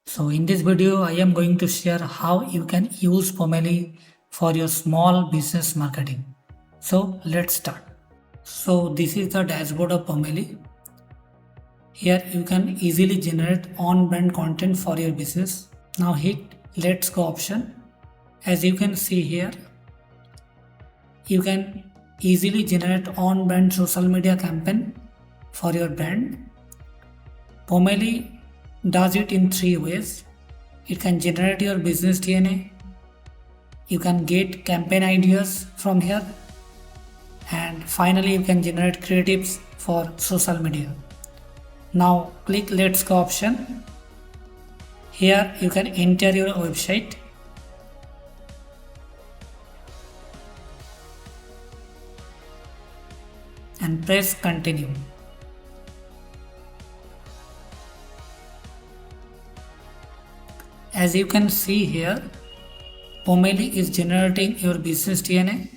So in this video, I am going to share how you can use Pomelli for your small business marketing. So let's start. So this is the dashboard of Pomelli. Here you can easily generate on-brand content for your business. Now hit Let's Go option. As you can see here, you can easily generate on-brand social media campaign for your brand. Pomelli does it in 3 ways. It can generate your business DNA, you can get campaign ideas from here, and finally you can generate creatives for social media. Now click Let's Go option. Here you can enter your website. And press continue. As you can see here, Pomelli is generating your business DNA.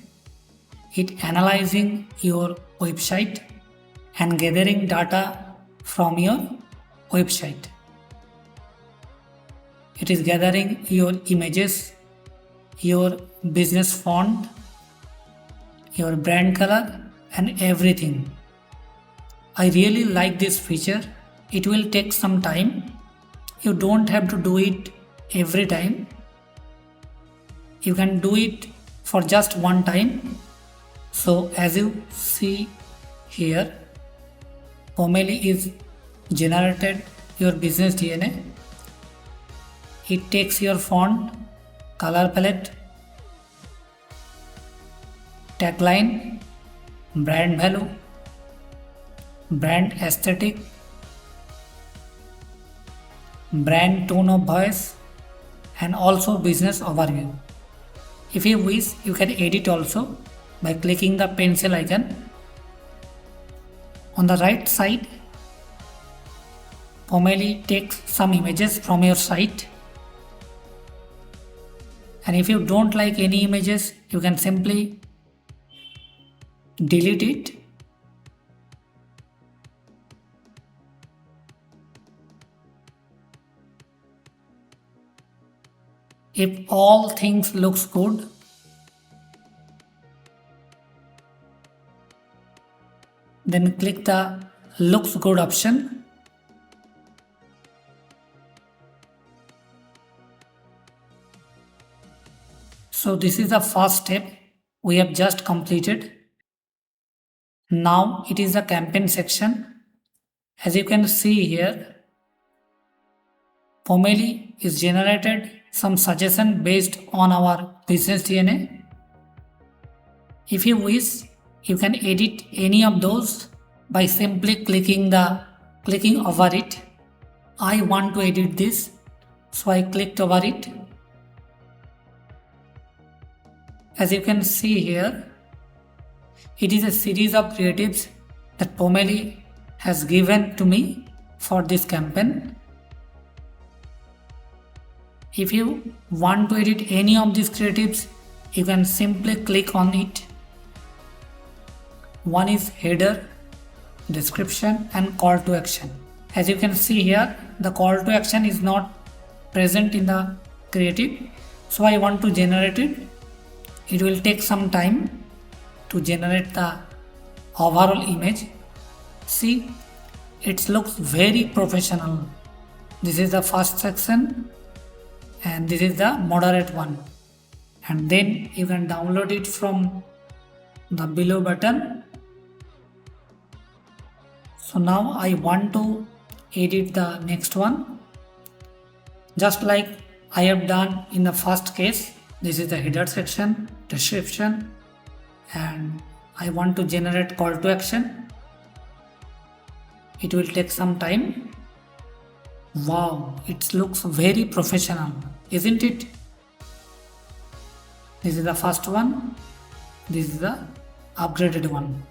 It analyzing your website and gathering data from your website. It is gathering your images, your business font, your brand color, and everything. I really like this feature. It will take some time. You don't have to do it every time. You can do it for just one time. So as you see here, Pomelli is generated your business DNA. It takes your font, color palette, tagline, brand value, brand aesthetic, brand tone of voice, and also business overview. If you wish, you can edit also by clicking the pencil icon. On the right side, Pomelli takes some images from your site, and if you don't like any images, you can simply delete it. If all things looks good, then click the looks good option. So this is the first step we have just completed. Now it is the campaign section. As you can see here, Pomelli is generated some suggestion based on our business DNA. If you wish, you can edit any of those by simply clicking over it. I want to edit this, so I clicked over it. As you can see here, it is a series of creatives that Pomelli has given to me for this campaign. If you want to edit any of these creatives, you can simply click on it. One is header, description, and call to action. As you can see here, the call to action is not present in the creative, so I want to generate it. It will take some time to generate the overall image. See, it looks very professional. This is the first section, and this is the moderate one, and then you can download it from the below button. So now I want to edit the next one, just like I have done in the first case. This is the header section, description, and I want to generate call to action. It will take some time. Wow, it looks very professional, isn't it? This is the first one. This is the upgraded one.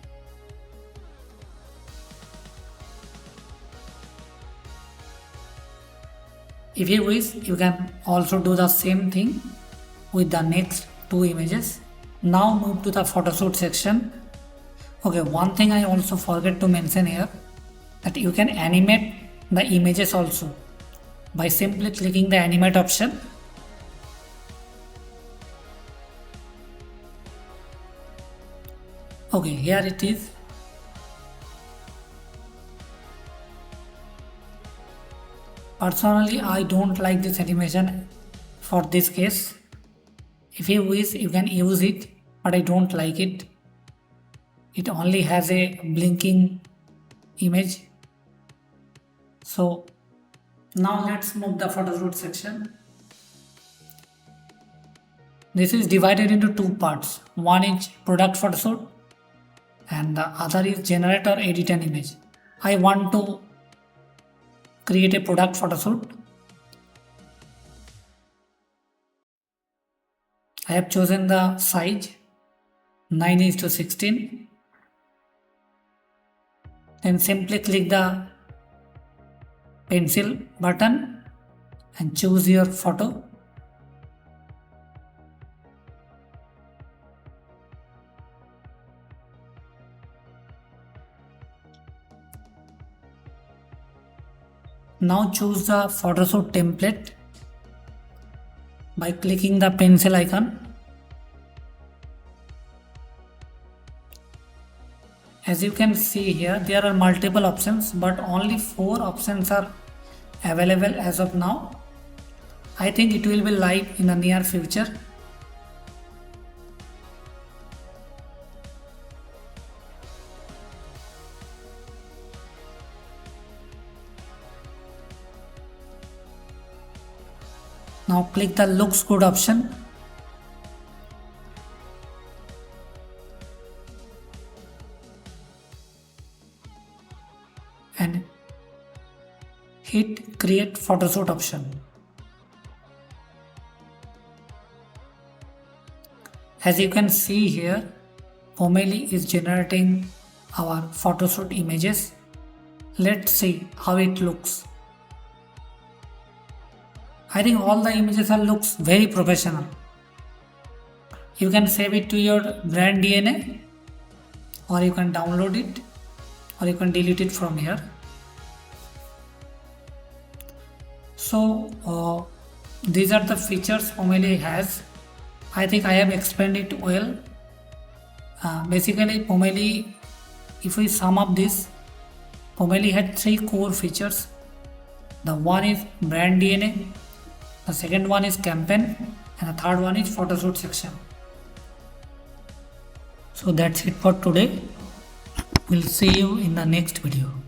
If you wish, you can also do the same thing with the next 2 images. Now move to the photoshoot section. Okay, one thing I also forget to mention here, that you can animate the images also. by simply clicking the animate option. Okay, here it is. Personally, I don't like this animation for this case. If you wish, you can use it, but I don't like it. It only has a blinking image. So now let's move the photoshoot section. This is divided into two parts. One is product photoshoot and the other is generate or edit an image. I want to create a product photoshoot. I have chosen the size 9:16. Then simply click the pencil button and choose your photo. Now choose the photoshoot template by clicking the pencil icon. As you can see here, there are multiple options, but only 4 options are available as of now. I think it will be live in the near future. Now click the looks good option. And hit create photoshoot option. As you can see here, Pomelli is generating our photoshoot images. Let's see how it looks. I think all the images looks very professional. You can save it to your brand DNA, or you can download it, or you can delete it from here. So these are the features Pomelli has. I think I have explained it well. Basically Pomelli, if we sum up this, Pomelli had 3 core features. The one is brand DNA, the second one is campaign, and the third one is photoshoot section. So that's it for today. We'll see you in the next video.